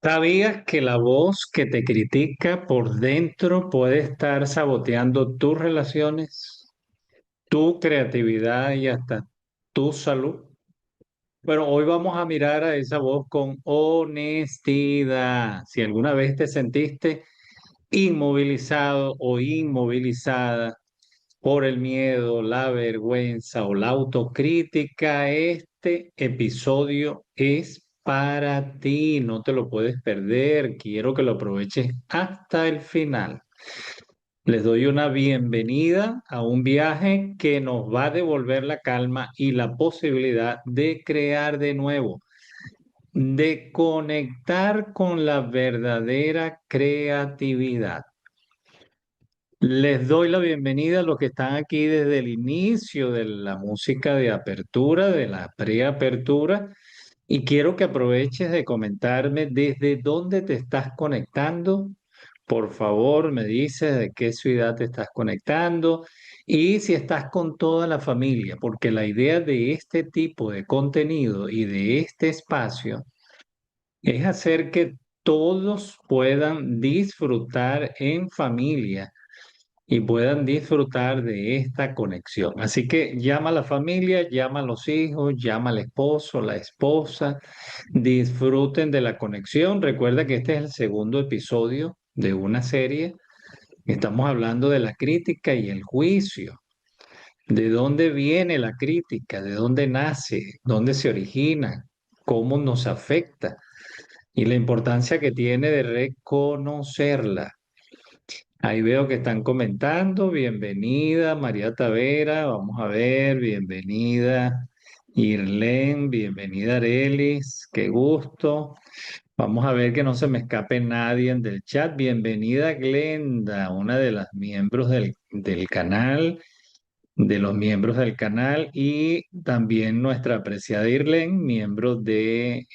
¿Sabías que la voz que te critica por dentro puede estar saboteando tus relaciones, tu creatividad y hasta tu salud? Bueno, hoy vamos a mirar a esa voz con honestidad. Si alguna vez te sentiste inmovilizado o inmovilizada por el miedo, la vergüenza o la autocrítica, este episodio es para ti, no te lo puedes perder, quiero que lo aproveches hasta el final. Les doy una bienvenida a un viaje que nos va a devolver la calma y la posibilidad de crear de nuevo, de conectar con la verdadera creatividad. Les doy la bienvenida a los que están aquí desde el inicio de la música de apertura, de la preapertura, y quiero que aproveches de comentarme desde dónde te estás conectando. Por favor, me dices de qué ciudad te estás conectando y si estás con toda la familia, porque la idea de este tipo de contenido y de este espacio es hacer que todos puedan disfrutar en familia y puedan disfrutar de esta conexión. Así que llama a la familia, llama a los hijos, llama al esposo, la esposa, disfruten de la conexión. Recuerda que este es el segundo episodio de una serie. Estamos hablando de la crítica y el juicio. ¿De dónde viene la crítica? ¿De dónde nace? ¿Dónde se origina? ¿Cómo nos afecta? Y la importancia que tiene de reconocerla. Ahí veo que están comentando. Bienvenida, María Tavera. Vamos a ver, bienvenida, Irlen, bienvenida, Arelis. Qué gusto. Vamos a ver que no se me escape nadie del chat. Bienvenida, Glenda, una de las miembros del canal, de los miembros del canal, y también nuestra apreciada Irlen, miembro del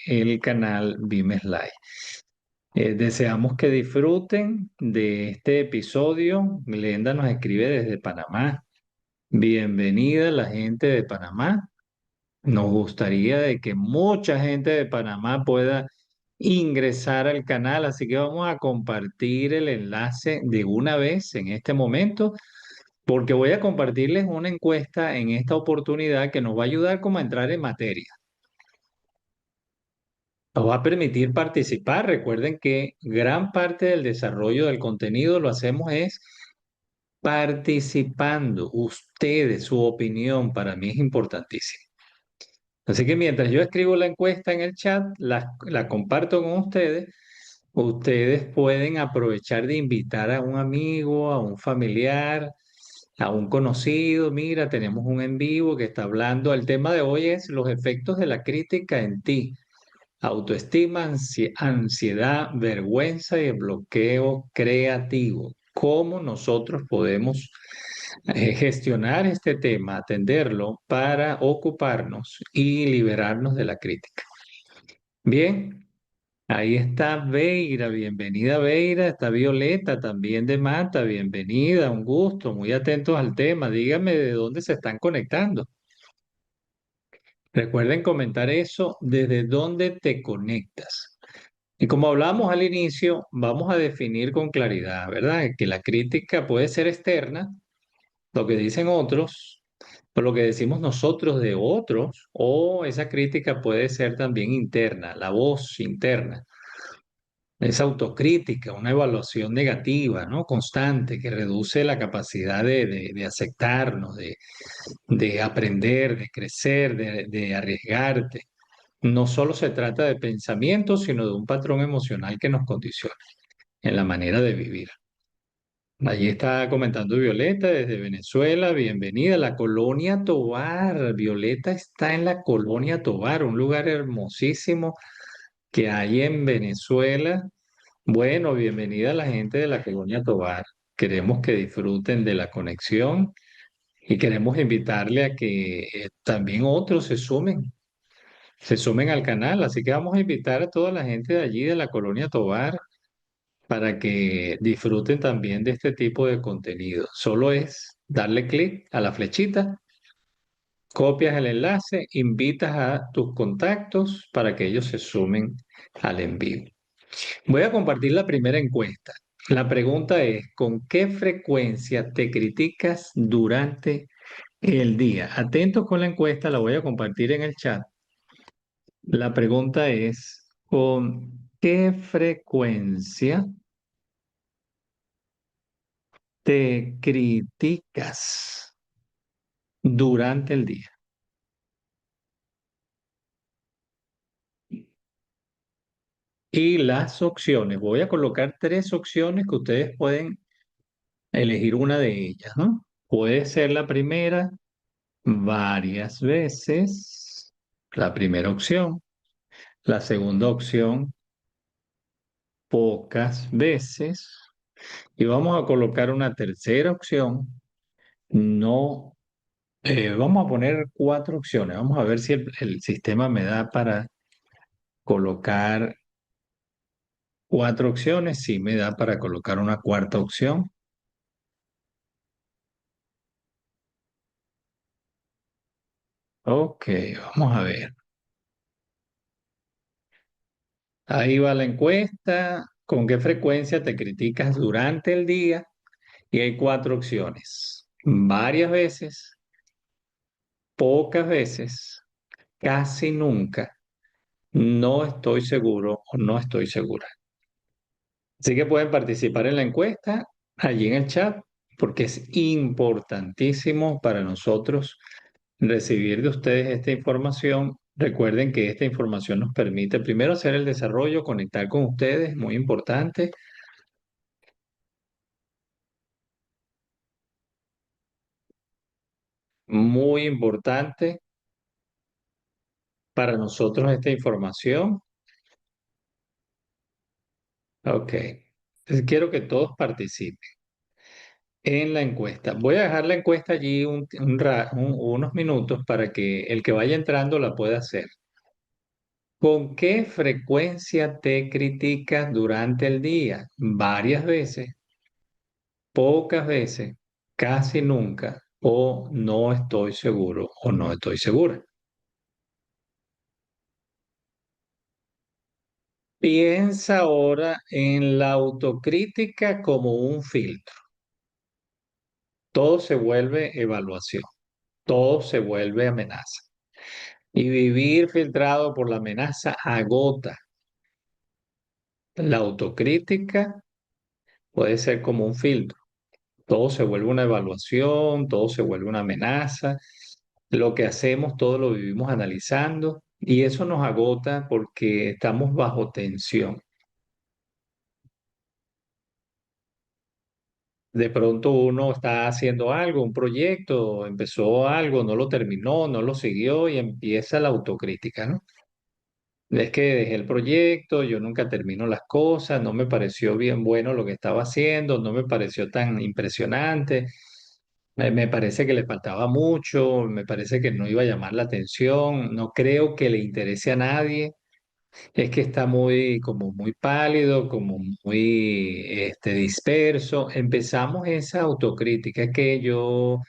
canal Vimes Live. Deseamos que disfruten de este episodio. Glenda nos escribe desde Panamá. Bienvenida la gente de Panamá. Nos gustaría de que mucha gente de Panamá pueda ingresar al canal, así que vamos a compartir el enlace de una vez en este momento, porque voy a compartirles una encuesta en esta oportunidad que nos va a ayudar como a entrar en materia. Nos va a permitir participar. Recuerden que gran parte del desarrollo del contenido lo hacemos es participando. Ustedes, su opinión para mí es importantísima. Así que mientras yo escribo la encuesta en el chat, la comparto con ustedes. Ustedes pueden aprovechar de invitar a un amigo, a un familiar, a un conocido. Mira, tenemos un en vivo que está hablando. El tema de hoy es los efectos de la crítica en ti. Autoestima, ansiedad, vergüenza y el bloqueo creativo. ¿Cómo nosotros podemos gestionar este tema, atenderlo para ocuparnos y liberarnos de la crítica? Bien, ahí está Veira, bienvenida Veira, está Violeta también de Mata, bienvenida, un gusto, muy atentos al tema. Díganme de dónde se están conectando. Recuerden comentar eso, desde dónde te conectas. Y como hablamos al inicio, vamos a definir con claridad, ¿verdad? Que la crítica puede ser externa, lo que dicen otros, o lo que decimos nosotros de otros, o esa crítica puede ser también interna, la voz interna, esa autocrítica, una evaluación negativa, ¿no? Constante, que reduce la capacidad de aceptarnos, de aprender, de crecer, de arriesgarte. No solo se trata de pensamientos, sino de un patrón emocional que nos condiciona en la manera de vivir. Allí está comentando Violeta desde Venezuela. Bienvenida a la Colonia Tovar. Violeta está en la Colonia Tovar, un lugar hermosísimo que hay en Venezuela. Bueno, bienvenida a la gente de la Colonia Tovar. Queremos que disfruten de la conexión y queremos invitarle a que también otros se sumen al canal. Así que vamos a invitar a toda la gente de allí, de la Colonia Tovar, para que disfruten también de este tipo de contenido. Solo es darle clic a la flechita, copias el enlace, invitas a tus contactos para que ellos se sumen al en vivo. Voy a compartir la primera encuesta. La pregunta es, ¿con qué frecuencia te criticas durante el día? Atentos con la encuesta, la voy a compartir en el chat. La pregunta es, ¿con qué frecuencia te criticas durante el día? Y las opciones, voy a colocar tres opciones que ustedes pueden elegir una de ellas, ¿no? Puede ser la primera varias veces, la primera opción. La segunda opción, pocas veces. Y vamos a colocar una tercera opción. No, vamos a poner cuatro opciones. Vamos a ver si el sistema me da para colocar cuatro opciones. Sí, me da para colocar una cuarta opción. Ok, vamos a ver. Ahí va la encuesta. ¿Con qué frecuencia te criticas durante el día? Y hay cuatro opciones. Varias veces, pocas veces, casi nunca, no estoy seguro o no estoy segura. Así que pueden participar en la encuesta allí en el chat porque es importantísimo para nosotros recibir de ustedes esta información. Recuerden que esta información nos permite primero hacer el desarrollo, conectar con ustedes, muy importante, muy importante para nosotros esta información. Ok, entonces quiero que todos participen en la encuesta. Voy a dejar la encuesta allí unos minutos para que el que vaya entrando la pueda hacer. ¿Con qué frecuencia te criticas durante el día? ¿Varias veces, pocas veces, casi nunca o no estoy seguro o no estoy segura? Piensa ahora en la autocrítica como un filtro. Todo se vuelve evaluación, todo se vuelve amenaza. Y vivir filtrado por la amenaza agota. La autocrítica puede ser como un filtro. Todo se vuelve una evaluación, todo se vuelve una amenaza. Lo que hacemos, todo lo vivimos analizando y eso nos agota porque estamos bajo tensión. De pronto uno está haciendo algo, un proyecto, empezó algo, no lo terminó, no lo siguió y empieza la autocrítica, ¿no? Es que dejé el proyecto, yo nunca termino las cosas, no me pareció bien bueno lo que estaba haciendo, no me pareció tan impresionante, me parece que le faltaba mucho, me parece que no iba a llamar la atención, no creo que le interese a nadie, es que está muy, como muy pálido, como muy disperso. Empezamos esa autocrítica, es que yo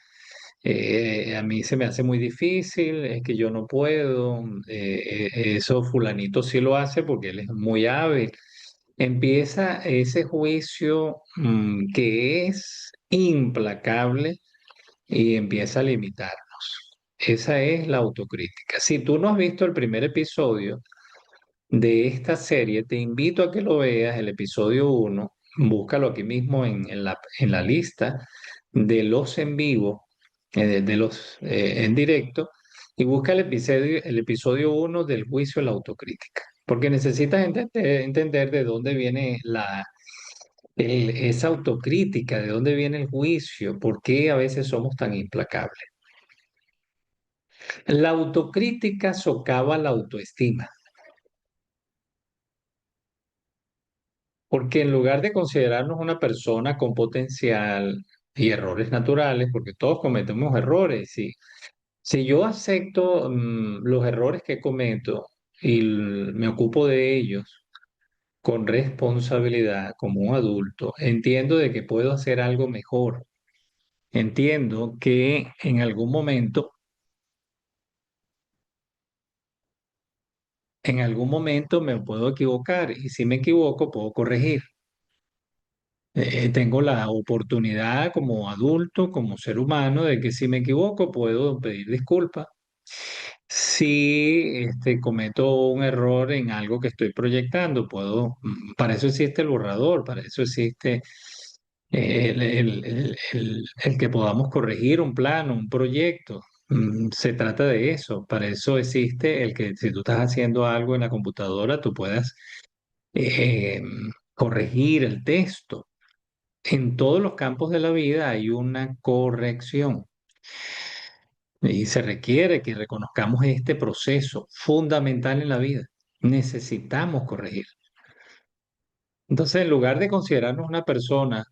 a mí se me hace muy difícil, es que yo no puedo, eso fulanito sí lo hace porque él es muy hábil. Empieza ese juicio que es implacable y empieza a limitarnos. Esa es la autocrítica. Si tú no has visto el primer episodio de esta serie, te invito a que lo veas, el episodio uno. Búscalo aquí mismo en la lista de los en vivo, de los en directo, y busca el episodio uno del juicio a la autocrítica, porque necesitas entender de dónde viene esa autocrítica, de dónde viene el juicio, por qué a veces somos tan implacables. La autocrítica socava la autoestima. Porque en lugar de considerarnos una persona con potencial y errores naturales, porque todos cometemos errores, si yo acepto los errores que cometo y me ocupo de ellos con responsabilidad como un adulto, entiendo de que puedo hacer algo mejor. Entiendo que en algún momento En algún momento me puedo equivocar y si me equivoco puedo corregir. Tengo la oportunidad como adulto, como ser humano, de que si me equivoco puedo pedir disculpas. Si cometo un error en algo que estoy proyectando, para eso existe el borrador, para eso existe el que podamos corregir un plano, un proyecto. Se trata de eso, para eso existe el que si tú estás haciendo algo en la computadora, tú puedas eh, corregir el texto. En todos los campos de la vida hay una corrección y se requiere que reconozcamos este proceso fundamental en la vida. Necesitamos corregir. Entonces, en lugar de considerarnos una persona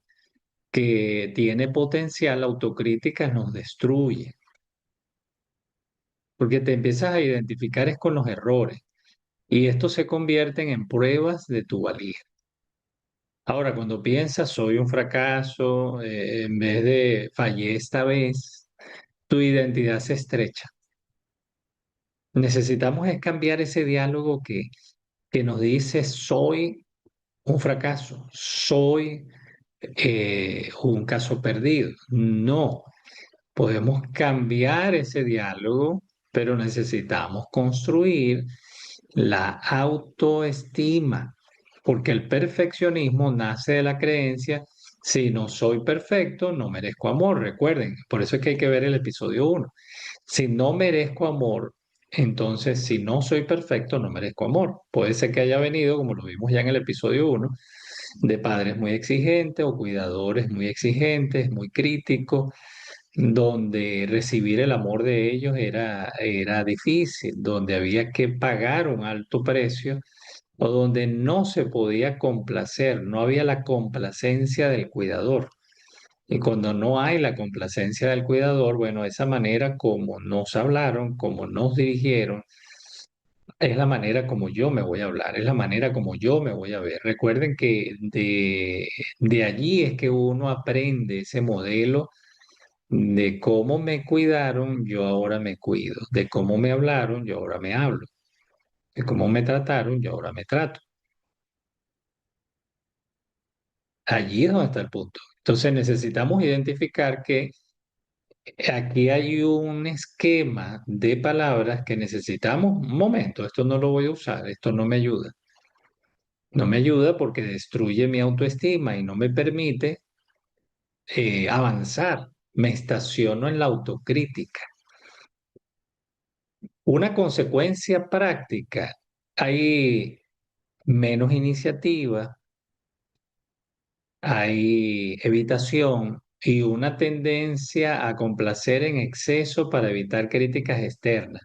que tiene potencial, la autocrítica nos destruye, porque te empiezas a identificar es con los errores y estos se convierten en pruebas de tu valía. Ahora, cuando piensas, soy un fracaso, en vez de fallé esta vez, tu identidad se estrecha. Necesitamos es cambiar ese diálogo que nos dice soy un fracaso, soy un caso perdido. No, podemos cambiar ese diálogo, pero necesitamos construir la autoestima, porque el perfeccionismo nace de la creencia, si no soy perfecto, no merezco amor. Recuerden, por eso es que hay que ver el episodio uno. Si no merezco amor, entonces si no soy perfecto, no merezco amor. Puede ser que haya venido, como lo vimos ya en el episodio uno, de padres muy exigentes o cuidadores muy exigentes, muy críticos, donde recibir el amor de ellos era difícil, donde había que pagar un alto precio o donde no se podía complacer, no había la complacencia del cuidador. Y cuando no hay la complacencia del cuidador, bueno, esa manera como nos hablaron, como nos dirigieron, es la manera como yo me voy a hablar, es la manera como yo me voy a ver. Recuerden que de allí es que uno aprende ese modelo de cómo me cuidaron, yo ahora me cuido, de cómo me hablaron, yo ahora me hablo, de cómo me trataron, yo ahora me trato. Allí es donde está el punto. Entonces necesitamos identificar que aquí hay un esquema de palabras que necesitamos. Un momento, esto no lo voy a usar, esto no me ayuda. No me ayuda porque destruye mi autoestima y no me permite avanzar. Me estaciono en la autocrítica. Una consecuencia práctica, hay menos iniciativa, hay evitación y una tendencia a complacer en exceso para evitar críticas externas.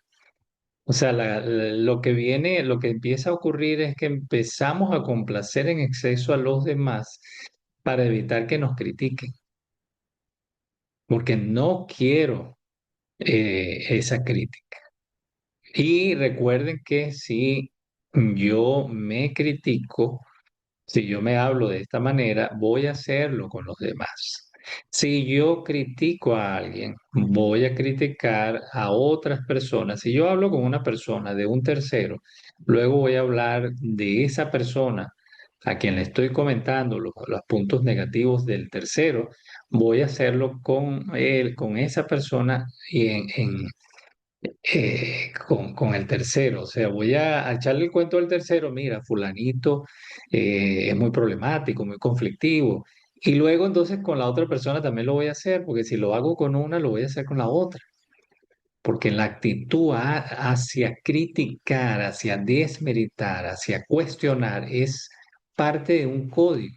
O sea, lo que viene, lo que empieza a ocurrir es que empezamos a complacer en exceso a los demás para evitar que nos critiquen, porque no quiero esa crítica. Y recuerden que si yo me critico, si yo me hablo de esta manera, voy a hacerlo con los demás. Si yo critico a alguien, voy a criticar a otras personas. Si yo hablo con una persona de un tercero, luego voy a hablar de esa persona a quien le estoy comentando los puntos negativos del tercero, voy a hacerlo con él, con esa persona y con el tercero. O sea, voy a echarle el cuento al tercero, mira, fulanito es muy problemático, muy conflictivo. Y luego entonces con la otra persona también lo voy a hacer, porque si lo hago con una, lo voy a hacer con la otra. Porque la actitud hacia criticar, hacia desmeritar, hacia cuestionar es parte de un código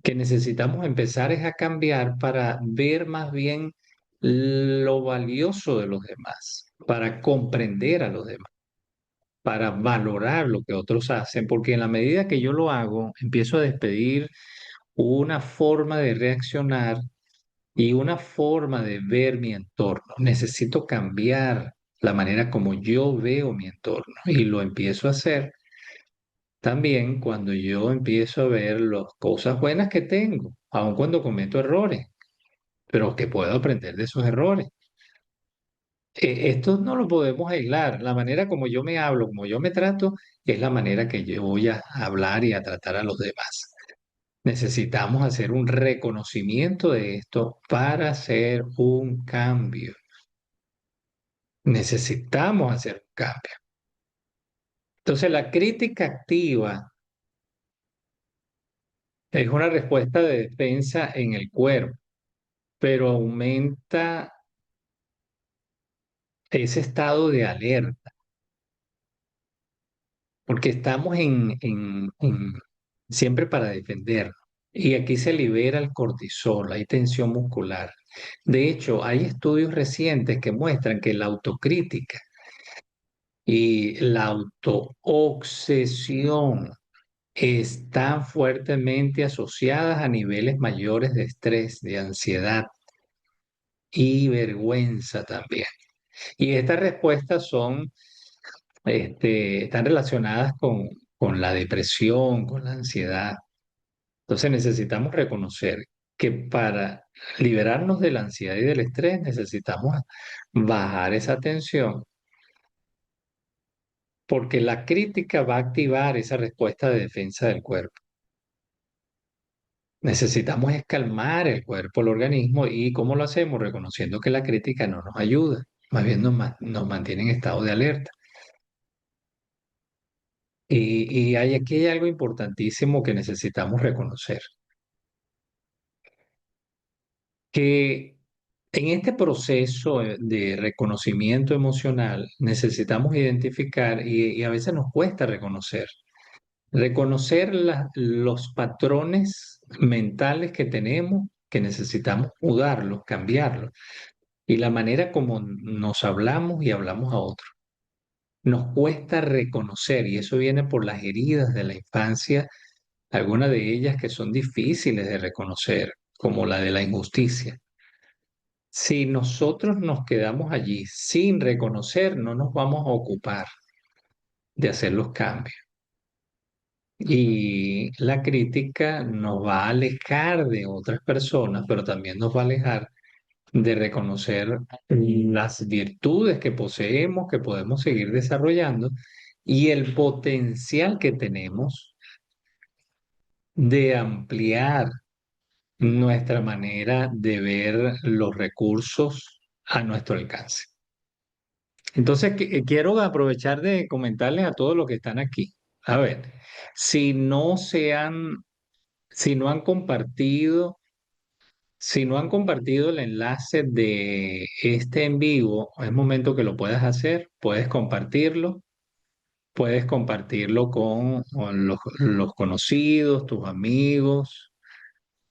que necesitamos empezar es a cambiar para ver más bien lo valioso de los demás, para comprender a los demás, para valorar lo que otros hacen, porque en la medida que yo lo hago, empiezo a despedir una forma de reaccionar y una forma de ver mi entorno. Necesito cambiar la manera como yo veo mi entorno y lo empiezo a hacer también cuando yo empiezo a ver las cosas buenas que tengo, aun cuando cometo errores, pero que puedo aprender de esos errores. Esto no lo podemos aislar. La manera como yo me hablo, como yo me trato, es la manera que yo voy a hablar y a tratar a los demás. Necesitamos hacer un reconocimiento de esto para hacer un cambio. Necesitamos hacer un cambio. Entonces, la crítica activa es una respuesta de defensa en el cuerpo, pero aumenta ese estado de alerta, porque estamos siempre para defender. Y aquí se libera el cortisol, hay tensión muscular. De hecho, hay estudios recientes que muestran que la autocrítica y la autoobsesión están fuertemente asociadas a niveles mayores de estrés, de ansiedad y vergüenza también. Y estas respuestas están relacionadas con la depresión, con la ansiedad. Entonces necesitamos reconocer que para liberarnos de la ansiedad y del estrés necesitamos bajar esa tensión, porque la crítica va a activar esa respuesta de defensa del cuerpo. Necesitamos es calmar el cuerpo, el organismo, y ¿cómo lo hacemos? Reconociendo que la crítica no nos ayuda, más bien nos mantiene en estado de alerta. Y aquí hay algo importantísimo que necesitamos reconocer, que en este proceso de reconocimiento emocional necesitamos identificar, y a veces nos cuesta reconocer los patrones mentales que tenemos, que necesitamos mudarlos, cambiarlos, y la manera como nos hablamos y hablamos a otros. Nos cuesta reconocer, y eso viene por las heridas de la infancia, algunas de ellas que son difíciles de reconocer, como la de la injusticia. Si nosotros nos quedamos allí sin reconocer, no nos vamos a ocupar de hacer los cambios. Y la crítica nos va a alejar de otras personas, pero también nos va a alejar de reconocer las virtudes que poseemos, que podemos seguir desarrollando y el potencial que tenemos de ampliar nuestra manera de ver los recursos a nuestro alcance. Entonces, quiero aprovechar de comentarles a todos los que están aquí. A ver, si no se han, si no han compartido, si no han compartido el enlace de este en vivo, es momento que lo puedas hacer. Puedes compartirlo con los conocidos, tus amigos,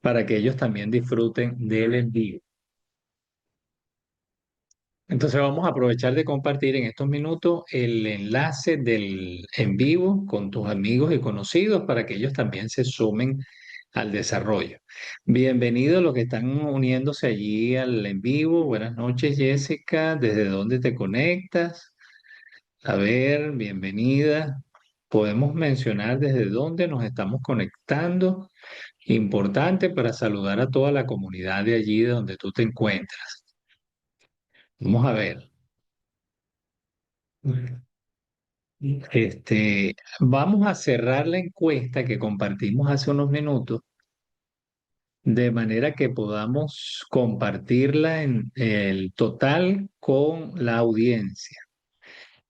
para que ellos también disfruten del en vivo. Entonces vamos a aprovechar de compartir en estos minutos el enlace del en vivo con tus amigos y conocidos para que ellos también se sumen al desarrollo. Bienvenidos los que están uniéndose allí al en vivo. Buenas noches, Jessica. ¿Desde dónde te conectas? A ver, bienvenida. Podemos mencionar desde dónde nos estamos conectando. Importante para saludar a toda la comunidad de allí de donde tú te encuentras. Vamos a ver. Vamos a cerrar la encuesta que compartimos hace unos minutos, de manera que podamos compartirla en el total con la audiencia.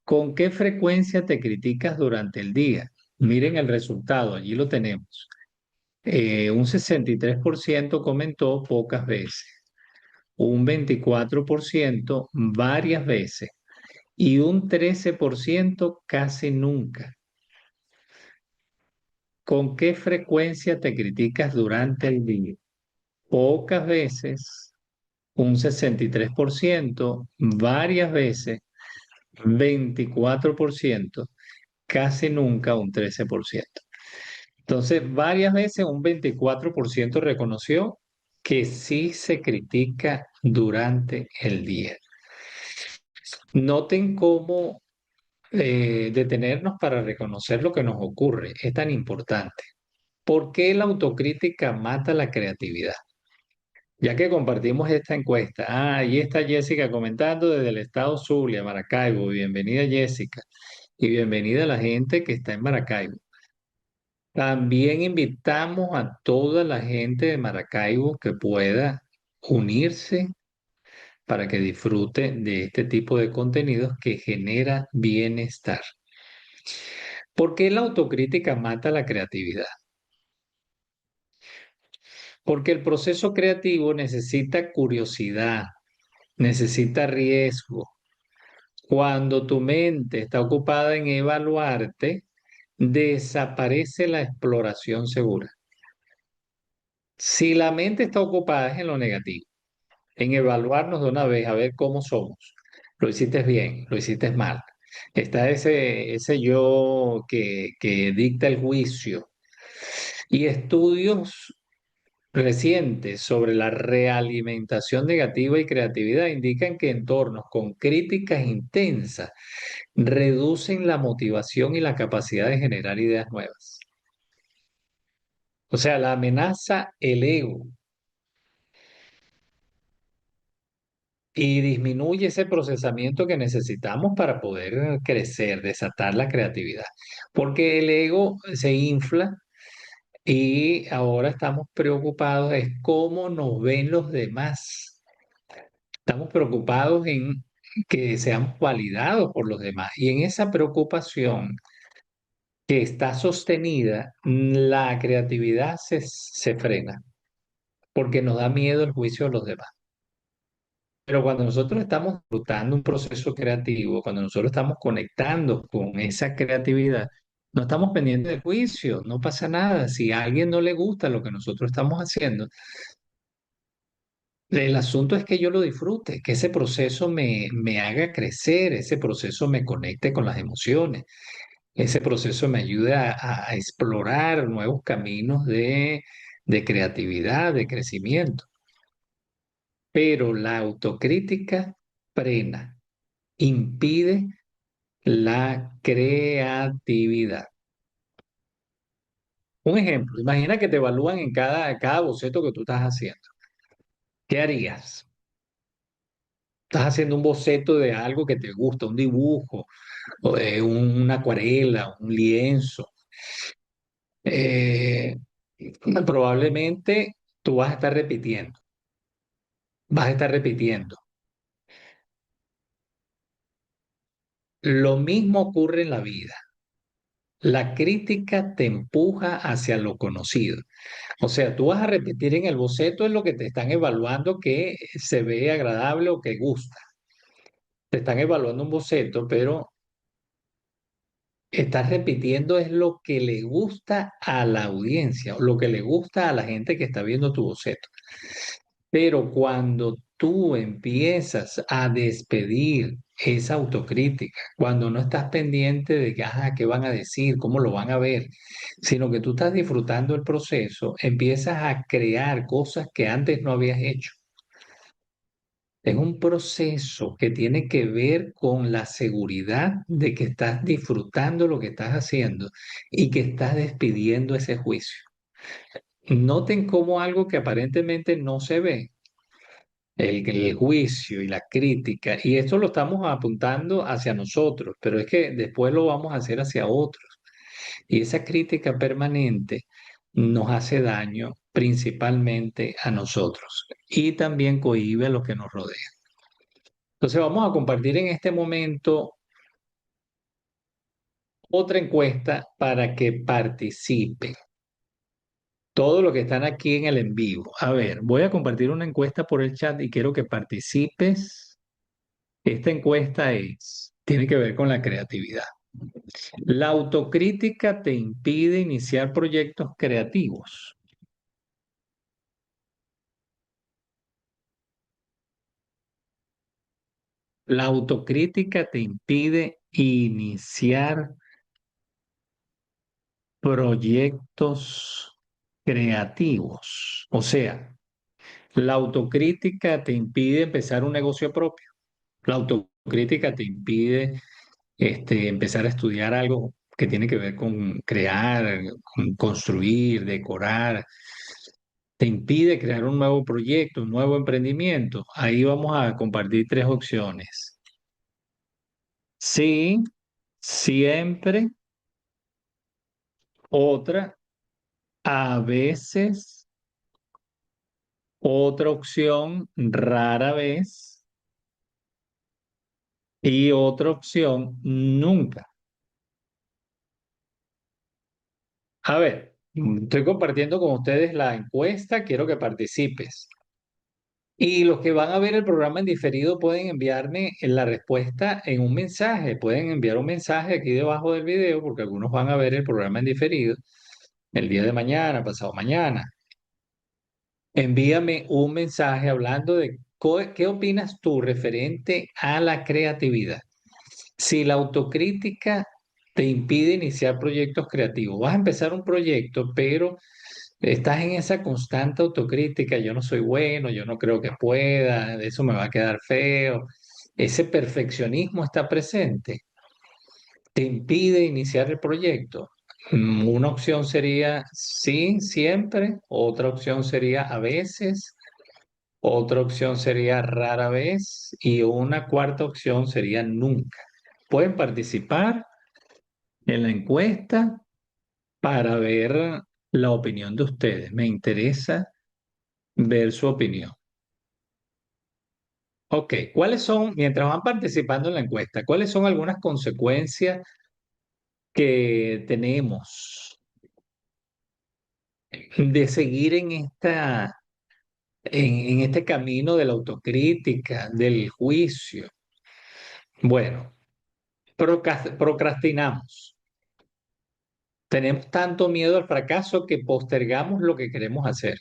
¿Con qué frecuencia te criticas durante el día? Miren el resultado, allí lo tenemos. Un 63% comentó pocas veces, un 24% varias veces y un 13% casi nunca. ¿Con qué frecuencia te criticas durante el día? Pocas veces, un 63%, varias veces, 24%, casi nunca un 13%. Entonces, varias veces un 24% reconoció que sí se critica durante el día. Noten cómo detenernos para reconocer lo que nos ocurre es tan importante. ¿Por qué la autocrítica mata la creatividad? Ya que compartimos esta encuesta, ahí está Jessica comentando desde el estado Zulia, Maracaibo. Bienvenida, Jessica, y bienvenida a la gente que está en Maracaibo. También invitamos a toda la gente de Maracaibo que pueda unirse para que disfrute de este tipo de contenidos que genera bienestar. ¿Por qué la autocrítica mata la creatividad? Porque el proceso creativo necesita curiosidad, necesita riesgo. Cuando tu mente está ocupada en evaluarte, desaparece la exploración segura. Si la mente está ocupada es en lo negativo, en evaluarnos de una vez, a ver cómo somos. Lo hiciste bien, lo hiciste mal. Está ese yo que dicta el juicio. Y estudios recientes sobre la realimentación negativa y creatividad indican que entornos con críticas intensas reducen la motivación y la capacidad de generar ideas nuevas. O sea, la amenaza el ego y disminuye ese procesamiento que necesitamos para poder crecer, desatar la creatividad. Porque el ego se infla y ahora estamos preocupados es cómo nos ven los demás. Estamos preocupados en que seamos validados por los demás. Y en esa preocupación que está sostenida, la creatividad se frena porque nos da miedo el juicio de los demás. Pero cuando nosotros estamos disfrutando un proceso creativo, cuando nosotros estamos conectando con esa creatividad, no estamos pendientes del juicio, no pasa nada. Si a alguien no le gusta lo que nosotros estamos haciendo, el asunto es que yo lo disfrute, que ese proceso me haga crecer, ese proceso me conecte con las emociones, ese proceso me ayude a explorar nuevos caminos de creatividad, de crecimiento. Pero la autocrítica frena, impide la creatividad. Un ejemplo, imagina que te evalúan en cada boceto que tú estás haciendo. ¿Qué harías? Estás haciendo un boceto de algo que te gusta, un dibujo, o de una acuarela, un lienzo. Eh, Probablemente tú vas a estar repitiendo, vas a estar repitiendo. Lo mismo ocurre en la vida. La crítica te empuja hacia lo conocido. O sea, tú vas a repetir en el boceto en lo que te están evaluando que se ve agradable o que gusta. Te están evaluando un boceto, pero estás repitiendo es lo que le gusta a la audiencia, o lo que le gusta a la gente que está viendo tu boceto. Pero cuando tú empiezas a despedir esa autocrítica, cuando no estás pendiente de que, qué van a decir, cómo lo van a ver, sino que tú estás disfrutando el proceso, empiezas a crear cosas que antes no habías hecho. Es un proceso que tiene que ver con la seguridad de que estás disfrutando lo que estás haciendo y que estás despidiendo ese juicio. Noten cómo algo que aparentemente no se ve, el juicio y la crítica, y esto lo estamos apuntando hacia nosotros, pero es que después lo vamos a hacer hacia otros. Y esa crítica permanente nos hace daño principalmente a nosotros y también cohíbe a los que nos rodean. Entonces vamos a compartir en este momento otra encuesta para que participen. Todos los que están aquí en el en vivo. A ver, voy a compartir una encuesta por el chat y quiero que participes. Esta encuesta tiene que ver con la creatividad. La autocrítica te impide iniciar proyectos creativos. La autocrítica te impide iniciar proyectos creativos. O sea, la autocrítica te impide empezar un negocio propio. La autocrítica te impide empezar a estudiar algo que tiene que ver con crear, con construir, decorar. te impide crear un nuevo proyecto, un nuevo emprendimiento, ahí vamos a compartir tres opciones. Sí, siempre. Otra, a veces. Otra opción, rara vez. Y otra opción, nunca. A ver, estoy compartiendo con ustedes la encuesta, quiero que participes. Y los que van a ver el programa en diferido pueden enviarme la respuesta en un mensaje. Pueden enviar un mensaje aquí debajo del video, porque algunos van a ver el programa en diferido el día de mañana, pasado mañana. Envíame un mensaje hablando de qué opinas tú referente a la creatividad. Si la autocrítica te impide iniciar proyectos creativos, vas a empezar un proyecto, pero estás en esa constante autocrítica, yo no soy bueno, yo no creo que pueda, eso me va a quedar feo. Ese perfeccionismo está presente, te impide iniciar el proyecto. Una opción sería sí, siempre, otra opción sería a veces, otra opción sería rara vez y una cuarta opción sería nunca. Pueden participar en la encuesta para ver la opinión de ustedes. Me interesa ver su opinión. Ok, ¿cuáles son, mientras van participando en la encuesta, cuáles son algunas consecuencias que tenemos de seguir en este camino de la autocrítica, del juicio? Bueno, procrastinamos. Tenemos tanto miedo al fracaso que postergamos lo que queremos hacer.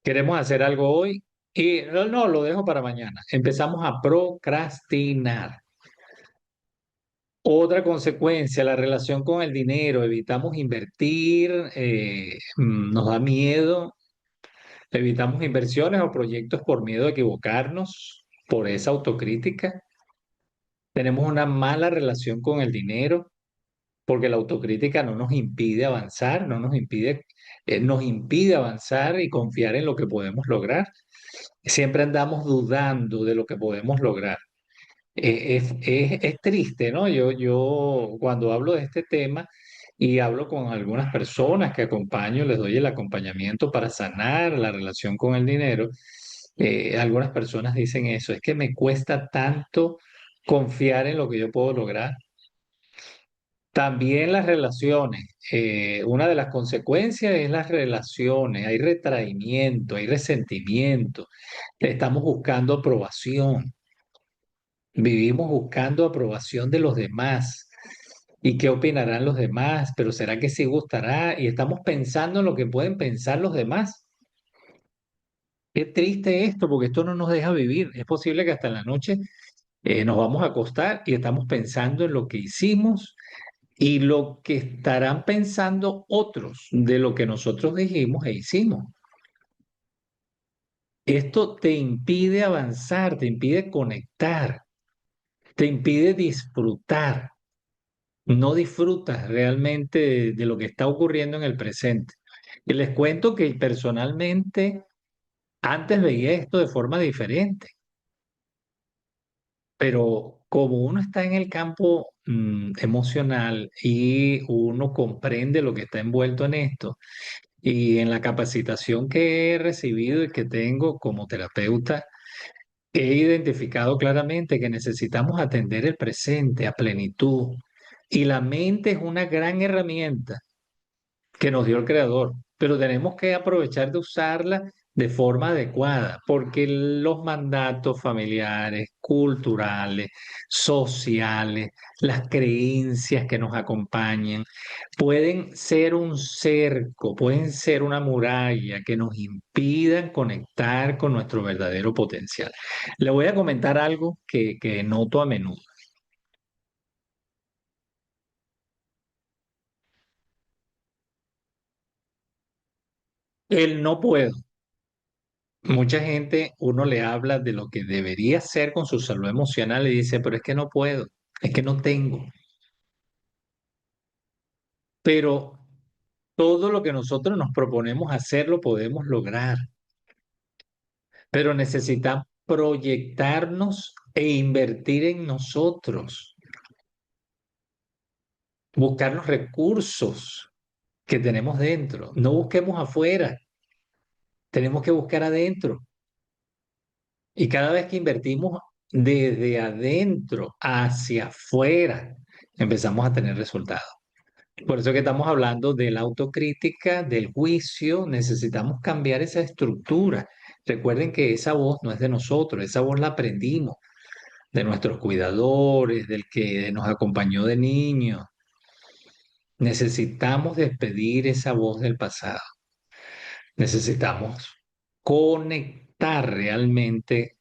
Queremos hacer algo hoy y no, no, lo dejo para mañana. Empezamos a procrastinar. Otra consecuencia, la relación con el dinero. Evitamos invertir, nos da miedo. Evitamos inversiones o proyectos por miedo a equivocarnos, por esa autocrítica. Tenemos una mala relación con el dinero porque la autocrítica no nos impide avanzar, nos impide avanzar y confiar en lo que podemos lograr. Siempre andamos dudando de lo que podemos lograr. Es triste, ¿no? Yo cuando hablo de este tema y hablo con algunas personas que acompaño, les doy el acompañamiento para sanar la relación con el dinero, algunas personas dicen eso, es que me cuesta tanto confiar en lo que yo puedo lograr. También las relaciones. Una de las consecuencias es las relaciones. Hay retraimiento, hay resentimiento. Estamos buscando aprobación. Vivimos buscando aprobación de los demás. ¿Y qué opinarán los demás? ¿Pero será que sí gustará? Y estamos pensando en lo que pueden pensar los demás. Qué triste esto, porque esto no nos deja vivir. Es posible que hasta en la noche nos vamos a acostar y estamos pensando en lo que hicimos y lo que estarán pensando otros de lo que nosotros dijimos e hicimos. Esto te impide avanzar, te impide conectar, te impide disfrutar. No disfrutas realmente de lo que está ocurriendo en el presente. Y les cuento que personalmente antes veía esto de forma diferente, pero como uno está en el campo emocional y uno comprende lo que está envuelto en esto, y en la capacitación que he recibido y que tengo como terapeuta, he identificado claramente que necesitamos atender el presente a plenitud. Y la mente es una gran herramienta que nos dio el Creador, pero tenemos que aprovechar de usarla de forma adecuada, porque los mandatos familiares, culturales, sociales, las creencias que nos acompañan, pueden ser un cerco, pueden ser una muralla que nos impidan conectar con nuestro verdadero potencial. Le voy a comentar algo que noto a menudo. El no puedo. Mucha gente, uno le habla de lo que debería hacer con su salud emocional y dice, pero es que no puedo, es que no tengo. Pero Todo lo que nosotros nos proponemos hacer lo podemos lograr, pero necesitamos proyectarnos e invertir en nosotros, buscar los recursos que tenemos dentro. No busquemos afuera, tenemos que buscar adentro. Y cada vez que invertimos desde adentro hacia afuera, empezamos a tener resultados. Por eso que estamos hablando de la autocrítica, del juicio, necesitamos cambiar esa estructura. Recuerden que esa voz no es de nosotros, esa voz la aprendimos de nuestros cuidadores, del que nos acompañó de niños. Necesitamos despedir esa voz del pasado. Necesitamos conectar realmente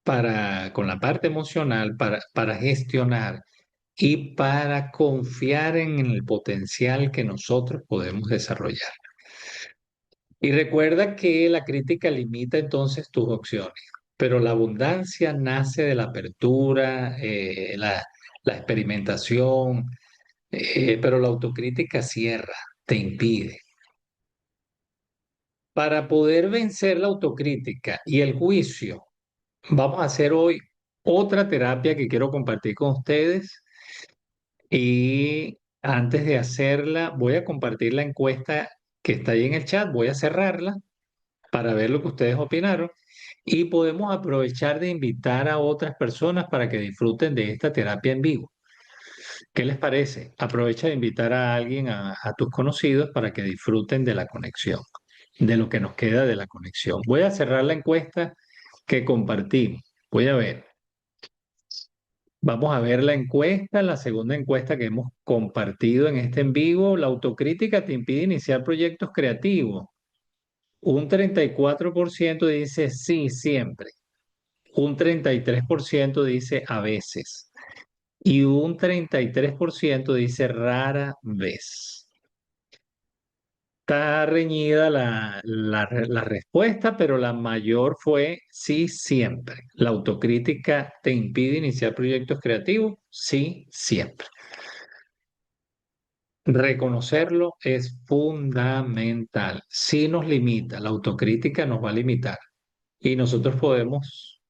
con la parte emocional, para gestionar y para confiar en el potencial que nosotros podemos desarrollar. Y recuerda que la crítica limita entonces tus opciones, pero la abundancia nace de la apertura, la experimentación, pero la autocrítica cierra, te impide. Para poder vencer la autocrítica y el juicio, vamos a hacer hoy otra terapia que quiero compartir con ustedes. Y antes de hacerla, voy a compartir la encuesta que está ahí en el chat. Voy a cerrarla para ver lo que ustedes opinaron. Y podemos aprovechar de invitar a otras personas para que disfruten de esta terapia en vivo. ¿Qué les parece? Aprovecha de invitar a alguien, a tus conocidos, para que disfruten de la conexión, de lo que nos queda de la conexión. Voy a cerrar la encuesta que compartimos. Voy a ver. Vamos a ver la encuesta, la segunda encuesta que hemos compartido en este en vivo. La autocrítica te impide iniciar proyectos creativos. Un 34% dice sí, siempre. Un 33% dice a veces. Y un 33% dice rara vez. Está reñida la respuesta, pero la mayor fue sí, siempre. La autocrítica te impide iniciar proyectos creativos. Sí, siempre. Reconocerlo es fundamental. Si nos limita, la autocrítica nos va a limitar y nosotros podemos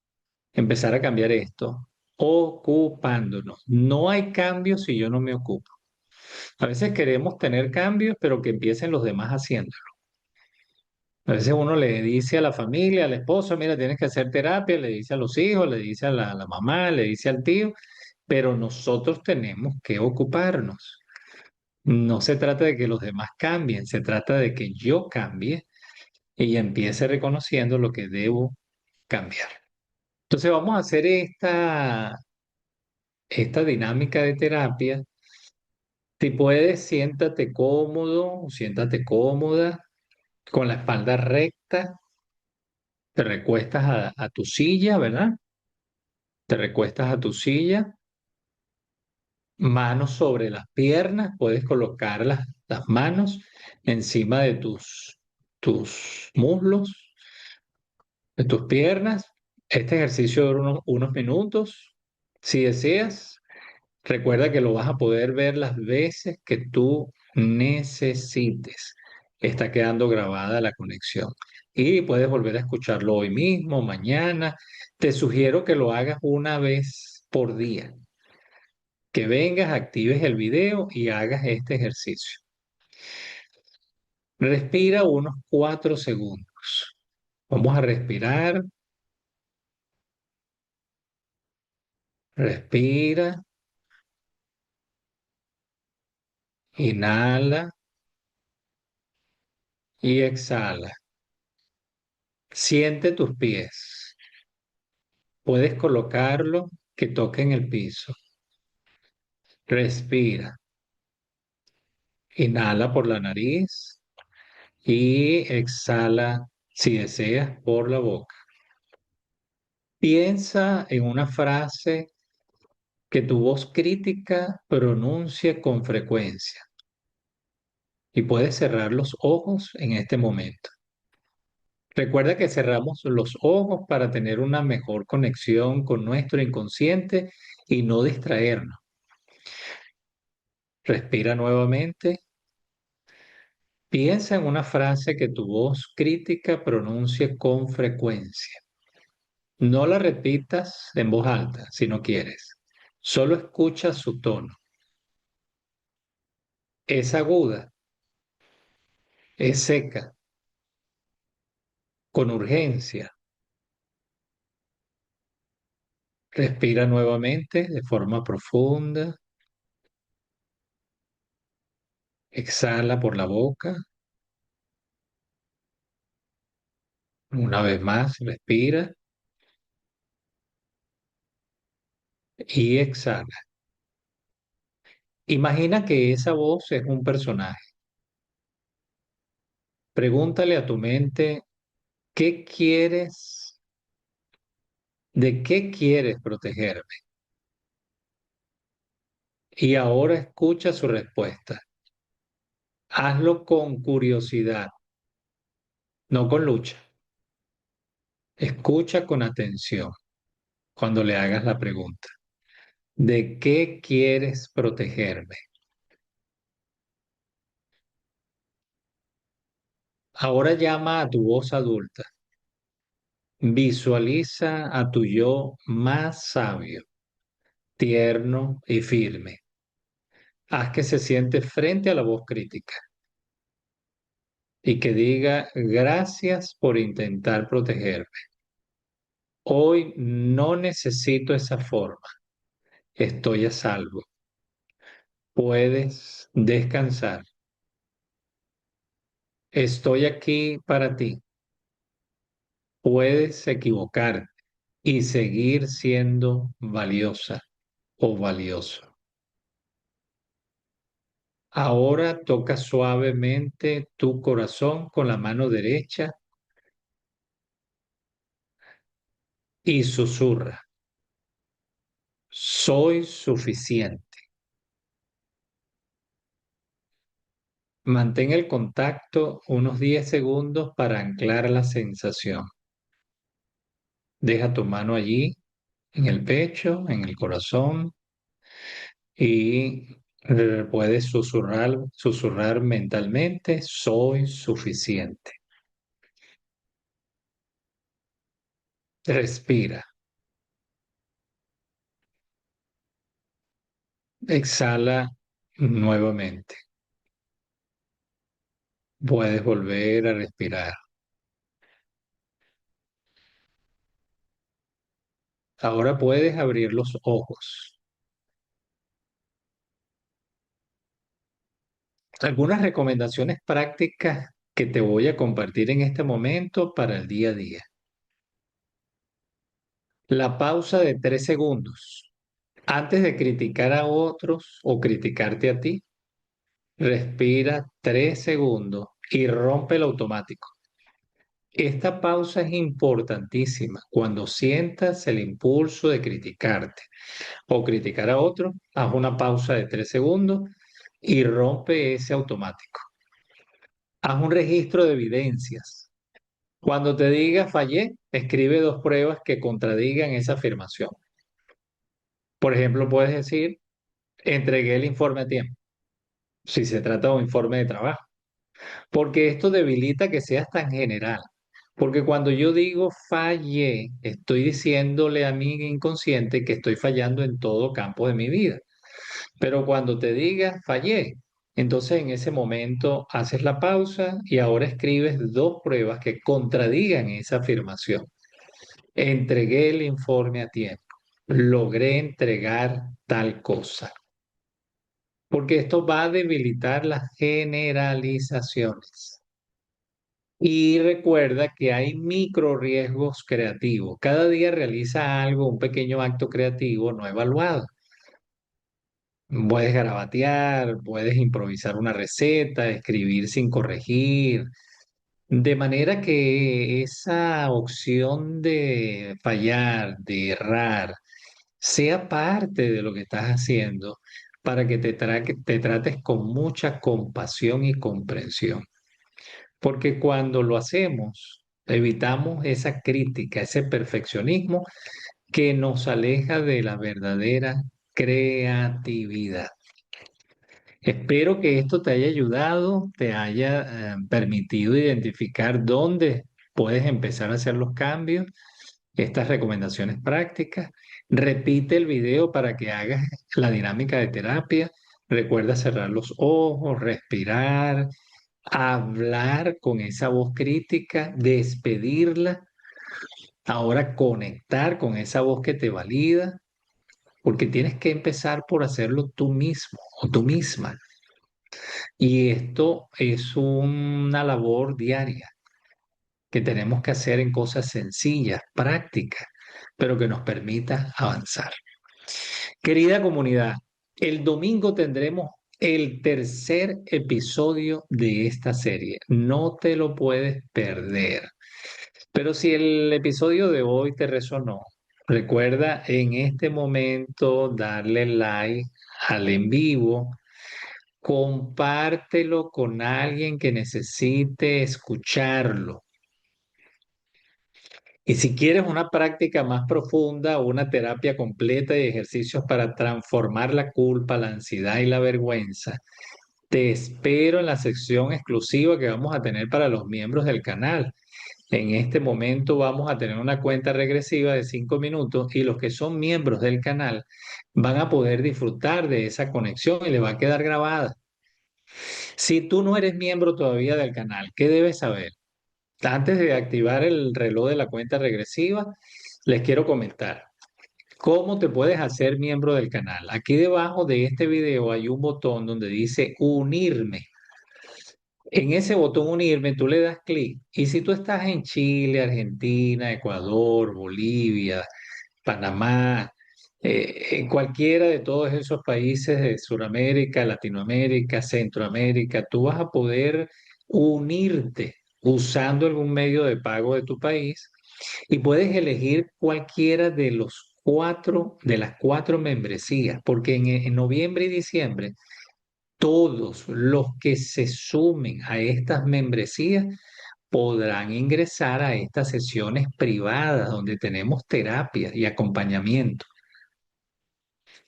empezar a cambiar esto ocupándonos. No hay cambios si yo no me ocupo. A veces queremos tener cambios, pero que empiecen los demás haciéndolo. A veces uno le dice a la familia, al esposo, mira, tienes que hacer terapia, le dice a los hijos, le dice a la mamá, le dice al tío, pero nosotros tenemos que ocuparnos. No se trata de que los demás cambien, se trata de que yo cambie y empiece reconociendo lo que debo cambiar. Entonces vamos a hacer esta dinámica de terapia. Si puedes, siéntate cómodo, siéntate cómoda, con la espalda recta, te recuestas a tu silla, ¿verdad? Te recuestas a tu silla, manos sobre las piernas, puedes colocar las manos encima de tus muslos, de tus piernas. Este ejercicio dura unos minutos. Si deseas, recuerda que lo vas a poder ver las veces que tú necesites. Está quedando grabada la conexión. Y puedes volver a escucharlo hoy mismo, mañana. Te sugiero que lo hagas una vez por día. Que vengas, actives el video y hagas este ejercicio. Respira unos 4 segundos. Vamos a respirar. Respira. Inhala y exhala. Siente tus pies. Puedes colocarlo que toquen el piso. Respira. Inhala por la nariz y exhala, si deseas, por la boca. Piensa en una frase que tu voz crítica pronuncie con frecuencia y puedes cerrar los ojos en este momento. Recuerda que cerramos los ojos para tener una mejor conexión con nuestro inconsciente y no distraernos. Respira nuevamente Piensa en una frase que tu voz crítica pronuncie con frecuencia. No la repitas en voz alta si no quieres. Solo escucha su tono. Es aguda, es seca, con urgencia. Respira nuevamente de forma profunda. Exhala por la boca. Una vez más, respira y exhala. Imagina que esa voz es un personaje. Pregúntale a tu mente, ¿qué quieres? ¿De qué quieres protegerme? Y ahora escucha su respuesta. Hazlo con curiosidad, no con lucha. Escucha con atención cuando le hagas la pregunta. ¿De qué quieres protegerme? Ahora llama a tu voz adulta. Visualiza a tu yo más sabio, tierno y firme. Haz que se siente frente a la voz crítica y que diga gracias por intentar protegerme. Hoy no necesito esa forma. Estoy a salvo. Puedes descansar. Estoy aquí para ti. Puedes equivocarte y seguir siendo valiosa o valioso. Ahora toca suavemente tu corazón con la mano derecha y susurra. Soy suficiente. Mantén el contacto unos 10 segundos para anclar la sensación. Deja tu mano allí, en el pecho, en el corazón, y puedes susurrar mentalmente, soy suficiente. Respira. Exhala nuevamente. Puedes volver a respirar. Ahora puedes abrir los ojos. Algunas recomendaciones prácticas que te voy a compartir en este momento para el día a día. La pausa de 3 segundos. Antes de criticar a otros o criticarte a ti, respira 3 segundos y rompe el automático. Esta pausa es importantísima cuando sientas el impulso de criticarte o criticar a otro, haz una pausa de 3 segundos y rompe ese automático. Haz un registro de evidencias. Cuando te diga fallé, escribe 2 pruebas que contradigan esa afirmación. Por ejemplo, puedes decir, entregué el informe a tiempo, si se trata de un informe de trabajo, porque esto debilita que seas tan general. Porque cuando yo digo fallé, estoy diciéndole a mi inconsciente que estoy fallando en todo campo de mi vida. Pero cuando te diga fallé, entonces en ese momento haces la pausa y ahora escribes 2 pruebas que contradigan esa afirmación. Entregué el informe a tiempo. Logré entregar tal cosa. Porque esto va a debilitar las generalizaciones. Y recuerda que hay micro riesgos creativos. Cada día realiza algo, un pequeño acto creativo no evaluado. Puedes garabatear, puedes improvisar una receta, escribir sin corregir, de manera que esa opción de fallar, de errar, sea parte de lo que estás haciendo para que te trates con mucha compasión y comprensión. Porque cuando lo hacemos, evitamos esa crítica, ese perfeccionismo que nos aleja de la verdadera creatividad. Espero que esto te haya ayudado, te haya permitido identificar dónde puedes empezar a hacer los cambios, estas recomendaciones prácticas. Repite el video para que hagas la dinámica de terapia. Recuerda cerrar los ojos, respirar, hablar con esa voz crítica, despedirla. Ahora conectar con esa voz que te valida, porque tienes que empezar por hacerlo tú mismo o tú misma. Y esto es una labor diaria que tenemos que hacer en cosas sencillas, prácticas, pero que nos permita avanzar. Querida comunidad, el domingo tendremos el tercer episodio de esta serie. No te lo puedes perder. Pero si el episodio de hoy te resonó, recuerda en este momento darle like al en vivo, compártelo con alguien que necesite escucharlo. Y si quieres una práctica más profunda, una terapia completa y ejercicios para transformar la culpa, la ansiedad y la vergüenza, te espero en la sección exclusiva que vamos a tener para los miembros del canal. En este momento vamos a tener una cuenta regresiva de 5 minutos y los que son miembros del canal van a poder disfrutar de esa conexión y le va a quedar grabada. Si tú no eres miembro todavía del canal, ¿qué debes saber? Antes de activar el reloj de la cuenta regresiva, les quiero comentar cómo te puedes hacer miembro del canal. Aquí debajo de este video hay un botón donde dice unirme. En ese botón unirme, tú le das clic y si tú estás en Chile, Argentina, Ecuador, Bolivia, Panamá, en cualquiera de todos esos países de Sudamérica, Latinoamérica, Centroamérica, tú vas a poder unirte usando algún medio de pago de tu país y puedes elegir cualquiera de de las cuatro membresías, porque en noviembre y diciembre todos los que se sumen a estas membresías podrán ingresar a estas sesiones privadas donde tenemos terapias y acompañamiento.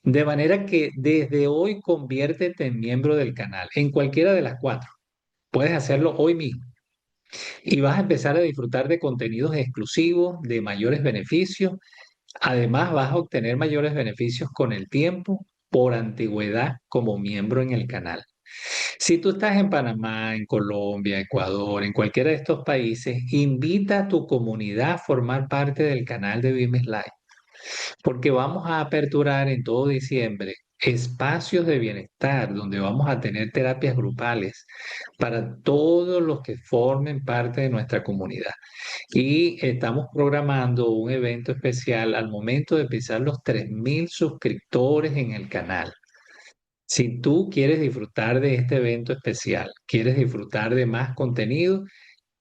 De manera que desde hoy conviértete en miembro del canal, en cualquiera de las cuatro. Puedes hacerlo hoy mismo y vas a empezar a disfrutar de contenidos exclusivos, de mayores beneficios. Además, vas a obtener mayores beneficios con el tiempo por antigüedad como miembro en el canal. Si tú estás en Panamá, en Colombia, Ecuador, en cualquiera de estos países, invita a tu comunidad a formar parte del canal de Vimes Live, porque vamos a aperturar en todo diciembre espacios de bienestar donde vamos a tener terapias grupales para todos los que formen parte de nuestra comunidad. Y estamos programando un evento especial al momento de pisar los 3.000 suscriptores en el canal. Si tú quieres disfrutar de este evento especial, quieres disfrutar de más contenido,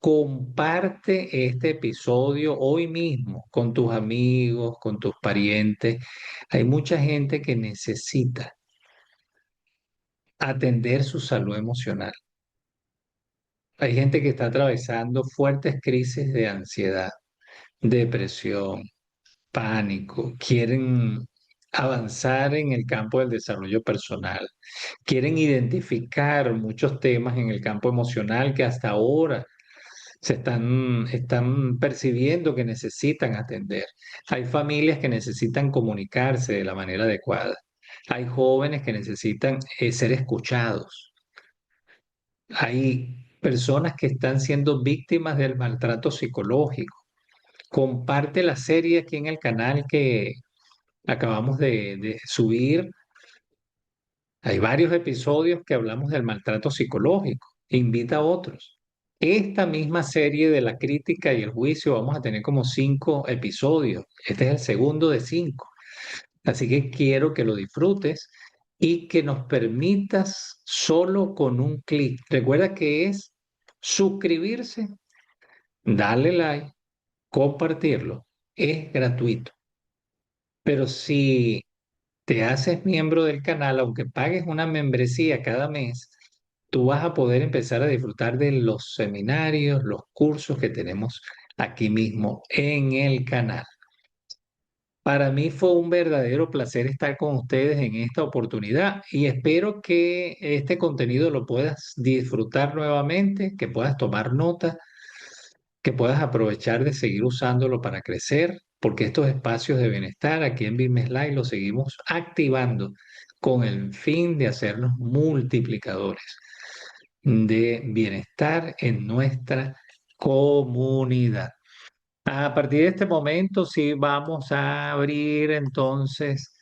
comparte este episodio hoy mismo con tus amigos, con tus parientes. Hay mucha gente que necesita atender su salud emocional. Hay gente que está atravesando fuertes crisis de ansiedad, depresión, pánico, quieren avanzar en el campo del desarrollo personal, quieren identificar muchos temas en el campo emocional que hasta ahora están percibiendo que necesitan atender. Hay familias que necesitan comunicarse de la manera adecuada. Hay jóvenes que necesitan ser escuchados. Hay personas que están siendo víctimas del maltrato psicológico. Comparte la serie aquí en el canal que acabamos de subir. Hay varios episodios que hablamos del maltrato psicológico. Invita a otros. Esta misma serie de la crítica y el juicio vamos a tener como 5 episodios. Este es el segundo de 5. Así que quiero que lo disfrutes y que nos permitas solo con un clic. Recuerda que es suscribirse, darle like, compartirlo. Es gratuito. Pero si te haces miembro del canal, aunque pagues una membresía cada mes, tú vas a poder empezar a disfrutar de los seminarios, los cursos que tenemos aquí mismo en el canal. Para mí fue un verdadero placer estar con ustedes en esta oportunidad y espero que este contenido lo puedas disfrutar nuevamente, que puedas tomar nota, que puedas aprovechar de seguir usándolo para crecer, porque estos espacios de bienestar aquí en Business Live los seguimos activando con el fin de hacernos multiplicadores de bienestar en nuestra comunidad. A partir de este momento, sí vamos a abrir entonces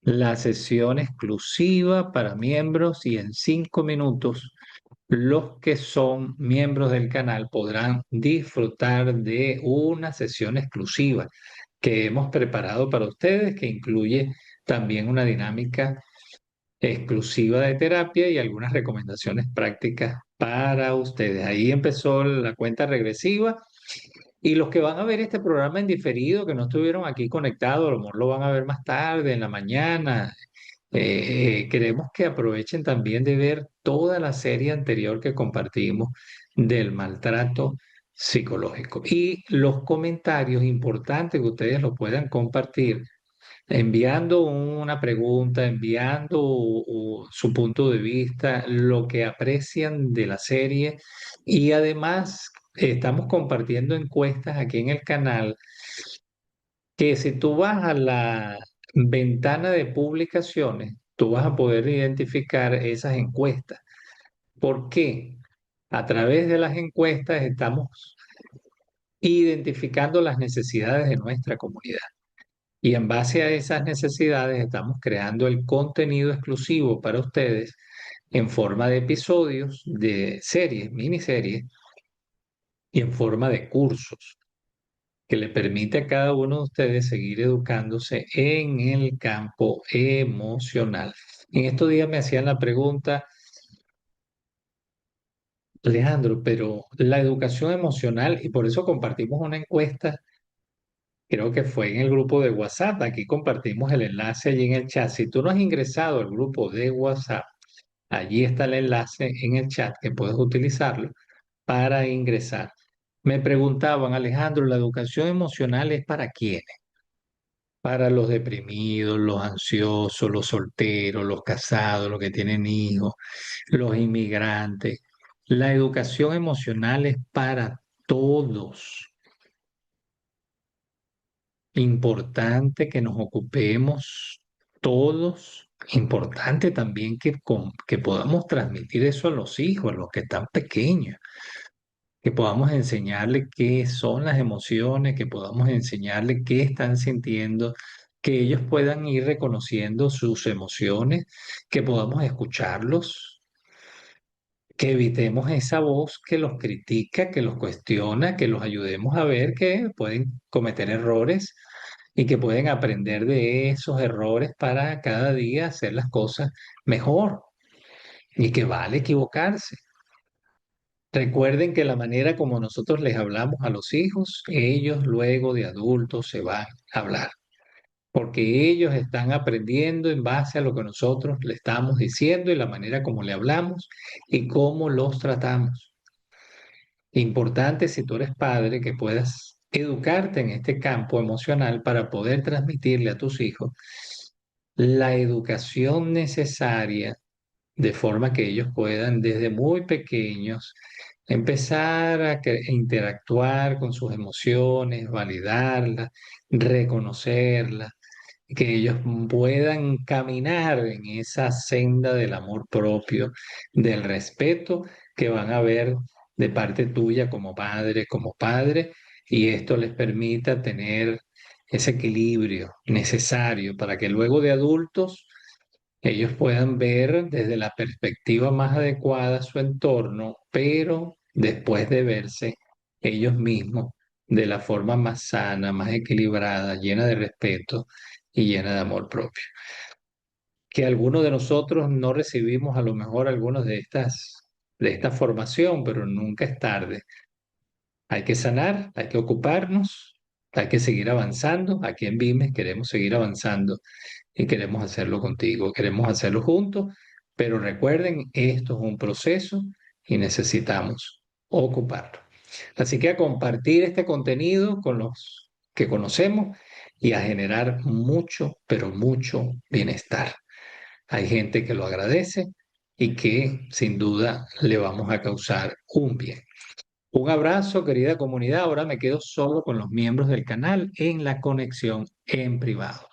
la sesión exclusiva para miembros y en 5 minutos los que son miembros del canal podrán disfrutar de una sesión exclusiva que hemos preparado para ustedes, que incluye también una dinámica exclusiva de terapia y algunas recomendaciones prácticas para ustedes. Ahí empezó la cuenta regresiva y los que van a ver este programa en diferido, que no estuvieron aquí conectados, a lo mejor lo van a ver más tarde, en la mañana. Queremos que aprovechen también de ver toda la serie anterior que compartimos del maltrato psicológico. Y los comentarios importantes que ustedes lo puedan compartir enviando una pregunta, enviando su punto de vista, lo que aprecian de la serie y además estamos compartiendo encuestas aquí en el canal que si tú vas a la ventana de publicaciones, tú vas a poder identificar esas encuestas. ¿Por qué? A través de las encuestas estamos identificando las necesidades de nuestra comunidad. Y en base a esas necesidades estamos creando el contenido exclusivo para ustedes en forma de episodios, de series, miniseries y en forma de cursos que le permite a cada uno de ustedes seguir educándose en el campo emocional. En estos días me hacían la pregunta, Alejandro, pero la educación emocional, y por eso compartimos una encuesta. Creo que fue en el grupo de WhatsApp. Aquí compartimos el enlace allí en el chat. Si tú no has ingresado al grupo de WhatsApp, allí está el enlace en el chat que puedes utilizarlo para ingresar. Me preguntaban, Alejandro, ¿la educación emocional es para quiénes? Para los deprimidos, los ansiosos, los solteros, los casados, los que tienen hijos, los inmigrantes. La educación emocional es para todos. Importante que nos ocupemos todos. Importante también que podamos transmitir eso a los hijos, a los que están pequeños, que podamos enseñarles qué son las emociones, que podamos enseñarles qué están sintiendo, que ellos puedan ir reconociendo sus emociones, que podamos escucharlos, que evitemos esa voz que los critica, que los cuestiona, que los ayudemos a ver que pueden cometer errores y que pueden aprender de esos errores para cada día hacer las cosas mejor y que vale equivocarse. Recuerden que la manera como nosotros les hablamos a los hijos, ellos luego de adultos se van a hablar, porque ellos están aprendiendo en base a lo que nosotros le estamos diciendo y la manera como le hablamos y cómo los tratamos. Importante si tú eres padre que puedas educarte en este campo emocional para poder transmitirle a tus hijos la educación necesaria de forma que ellos puedan desde muy pequeños empezar a interactuar con sus emociones, validarlas, reconocerlas, y que ellos puedan caminar en esa senda del amor propio, del respeto que van a ver de parte tuya como padre, y esto les permita tener ese equilibrio necesario para que luego de adultos ellos puedan ver desde la perspectiva más adecuada su entorno, pero después de verse ellos mismos de la forma más sana, más equilibrada, llena de respeto y llena de amor propio. Que algunos de nosotros no recibimos a lo mejor algunos de esta formación, pero nunca es tarde. Hay que sanar, hay que ocuparnos, hay que seguir avanzando. Aquí en Vimes queremos seguir avanzando y queremos hacerlo contigo, queremos hacerlo juntos, pero recuerden, esto es un proceso y necesitamos ocuparlo. Así que a compartir este contenido con los que conocemos y a generar mucho, pero mucho bienestar. Hay gente que lo agradece y que sin duda le vamos a causar un bien. Un abrazo, querida comunidad. Ahora me quedo solo con los miembros del canal en la conexión en privado.